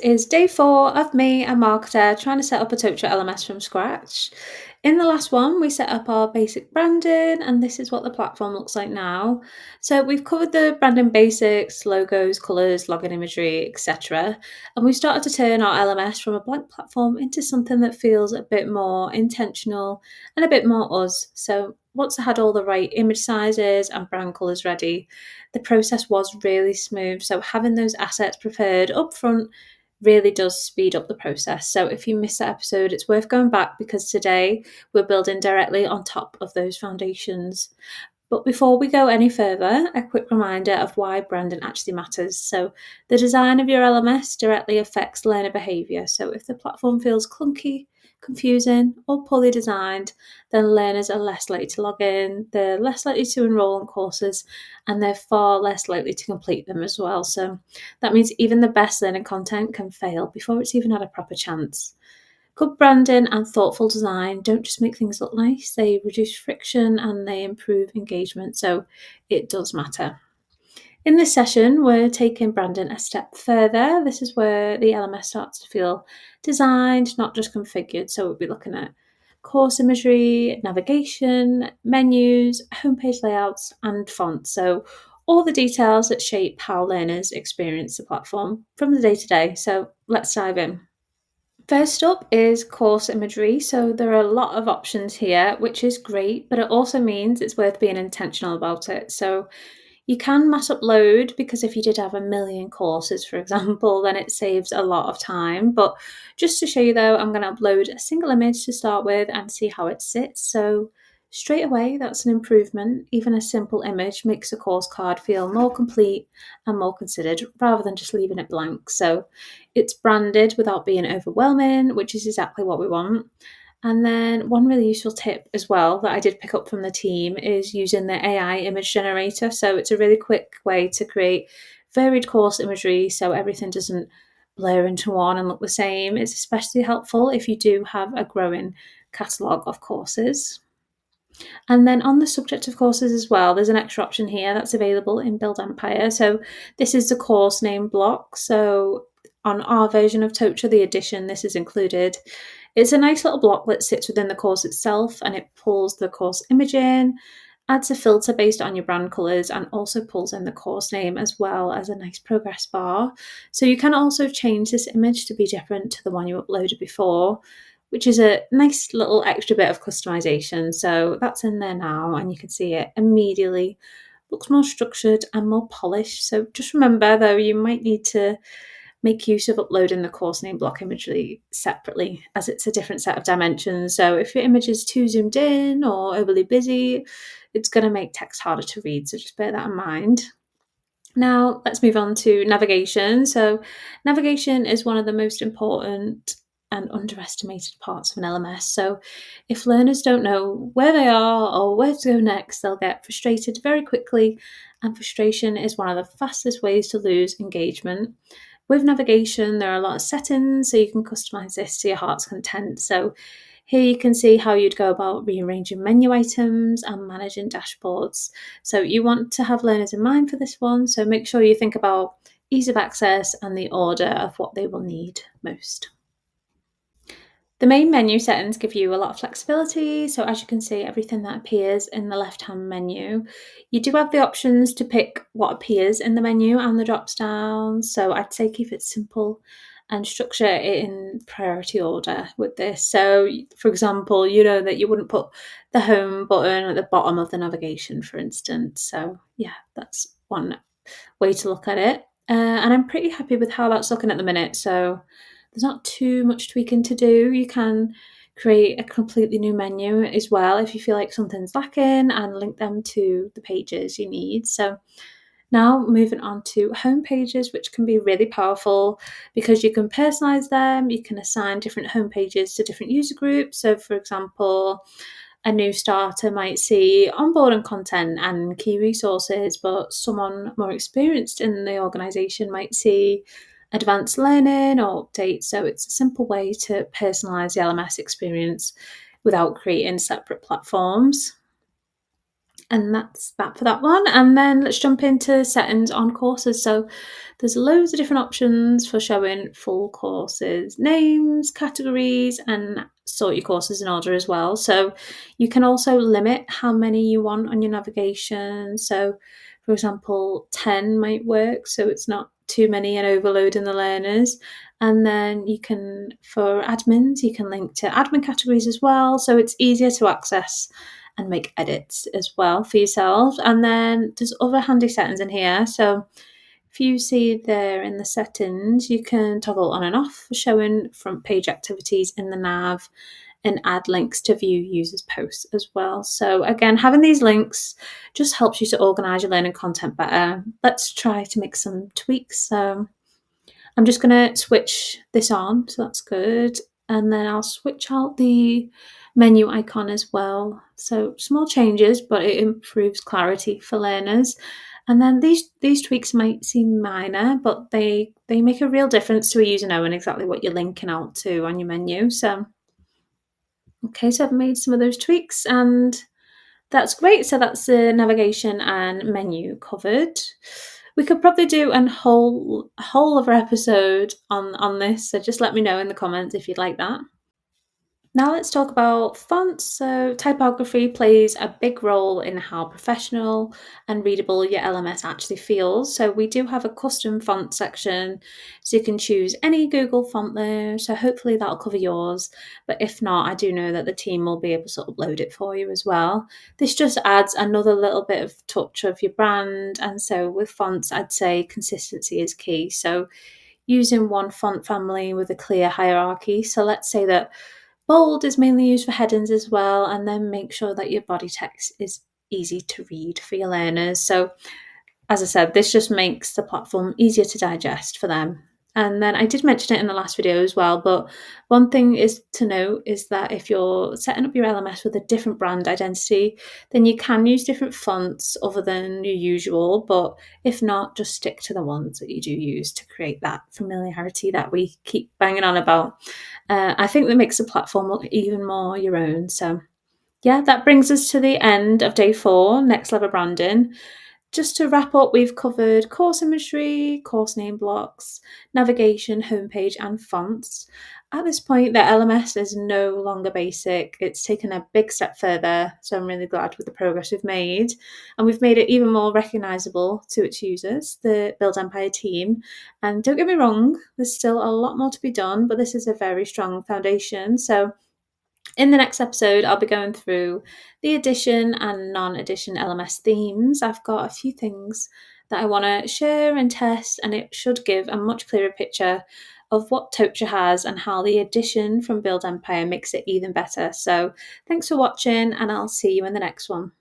is day 4 of me, a marketer, trying to set up a Tocha LMS from scratch. In the last one, we set up our basic branding, and this is what the platform looks like now. So we've covered the branding basics, logos, colours, login imagery, etc. And we started to turn our LMS from a blank platform into something that feels a bit more intentional and a bit more us. So once I had all the right image sizes and brand colours ready, the process was really smooth. So having those assets prepared up front really does speed up the process. So if you missed that episode, it's worth going back because today we're building directly on top of those foundations. But before we go any further, a quick reminder of why branding actually matters. So, the design of your LMS directly affects learner behaviour. So, if the platform feels clunky, confusing, or poorly designed, then learners are less likely to log in, they're less likely to enrol in courses, and they're far less likely to complete them as well. So, that means even the best learning content can fail before it's even had a proper chance. Good branding and thoughtful design don't just make things look nice, they reduce friction and they improve engagement, so it does matter. In this session, we're taking branding a step further. This is where the LMS starts to feel designed, not just configured. So we'll be looking at course imagery, navigation, menus, homepage layouts, and fonts. So all the details that shape how learners experience the platform from the day to day. So let's dive in. First up is course imagery. So there are a lot of options here, which is great, but it also means it's worth being intentional about it. So you can mass upload because if you did have a million courses, for example, then it saves a lot of time. But just to show you though, I'm going to upload a single image to start with and see how it sits. So straight away, that's an improvement. Even a simple image makes a course card feel more complete and more considered rather than just leaving it blank. So it's branded without being overwhelming, which is exactly what we want. And then one really useful tip as well that I did pick up from the team is using the AI image generator. So it's a really quick way to create varied course imagery so everything doesn't blur into one and look the same. It's especially helpful if you do have a growing catalogue of courses. And then on the subject of courses as well, there's an extra option here that's available in Build Empire. So this is the course name block. So on our version of Tocha, the edition, this is included. It's a nice little block that sits within the course itself and it pulls the course image in, adds a filter based on your brand colours, and also pulls in the course name as well as a nice progress bar. So you can also change this image to be different to the one you uploaded before, which is a nice little extra bit of customization. So that's in there now, and you can see it immediately looks more structured and more polished. So just remember though, you might need to make use of uploading the course name block imagery separately as it's a different set of dimensions. So if your image is too zoomed in or overly busy, it's going to make text harder to read. So just bear that in mind. Now, let's move on to navigation. So, navigation is one of the most important and underestimated parts of an LMS. So, if learners don't know where they are or where to go next, they'll get frustrated very quickly, and frustration is one of the fastest ways to lose engagement. With navigation, there are a lot of settings, so you can customize this to your heart's content. So, here you can see how you'd go about rearranging menu items and managing dashboards. So you want to have learners in mind for this one, so make sure you think about ease of access and the order of what they will need most. The main menu settings give you a lot of flexibility, so as you can see, everything that appears in the left-hand menu. You do have the options to pick what appears in the menu and the drops down, so I'd say keep it simple and structure it in priority order with this. So, for example, you know that you wouldn't put the home button at the bottom of the navigation, for instance. So, yeah, that's one way to look at it. And I'm pretty happy with how that's looking at the minute. So, there's not too much tweaking to do. You can create a completely new menu as well if you feel like something's lacking and link them to the pages you need. So now moving on to home pages, which can be really powerful because you can personalize them, you can assign different home pages to different user groups. So for example, a new starter might see onboarding content and key resources, but someone more experienced in the organization might see advanced learning or updates. So it's a simple way to personalize the LMS experience without creating separate platforms. And that's that for that one. And then let's jump into settings on courses. So there's loads of different options for showing full courses, names, categories, and sort your courses in order as well. So you can also limit how many you want on your navigation. So, for example, 10 might work, so it's not too many and overloading the learners. And then you can, for admins, you can link to admin categories as well. So it's easier to access and make edits as well for yourself. And then there's other handy settings in here. So if you see there in the settings, you can toggle on and off for showing front page activities in the nav and add links to view users' posts as well. So again, having these links just helps you to organize your learning content better. Let's try to make some tweaks. So I'm just going to switch this on, so that's good. And then I'll switch out the menu icon as well. So small changes, but it improves clarity for learners. And then these tweaks might seem minor, but they make a real difference to a user knowing exactly what you're linking out to on your menu. So okay, so I've made some of those tweaks and that's great. So that's the navigation and menu covered. We could probably do a whole other episode on this. So just let me know in the comments if you'd like that. Now let's talk about fonts. So typography plays a big role in how professional and readable your LMS actually feels. So we do have a custom font section, so you can choose any Google font there. So hopefully that'll cover yours. But if not, I do know that the team will be able to upload it for you as well. This just adds another little bit of touch of your brand. And so with fonts, I'd say consistency is key. So using one font family with a clear hierarchy. So let's say that bold is mainly used for headings as well, and then make sure that your body text is easy to read for your learners. So, as I said, this just makes the platform easier to digest for them. And then I did mention it in the last video as well, but one thing is to note is that if you're setting up your LMS with a different brand identity, then you can use different fonts other than your usual, but if not, just stick to the ones that you do use to create that familiarity that we keep banging on about. I think that makes the platform look even more your own. So yeah, that brings us to the end of day 4, next level branding. Just to wrap up, we've covered course imagery, course name blocks, navigation, homepage, and fonts. At this point, the LMS is no longer basic. It's taken a big step further, so I'm really glad with the progress we've made. And we've made it even more recognisable to its users, the Build Empire team. And don't get me wrong, there's still a lot more to be done, but this is a very strong foundation. So in the next episode, I'll be going through the edition and non-edition LMS themes. I've got a few things that I want to share and test, and it should give a much clearer picture of what Tocha has and how the edition from Build Empire makes it even better. So thanks for watching, and I'll see you in the next one.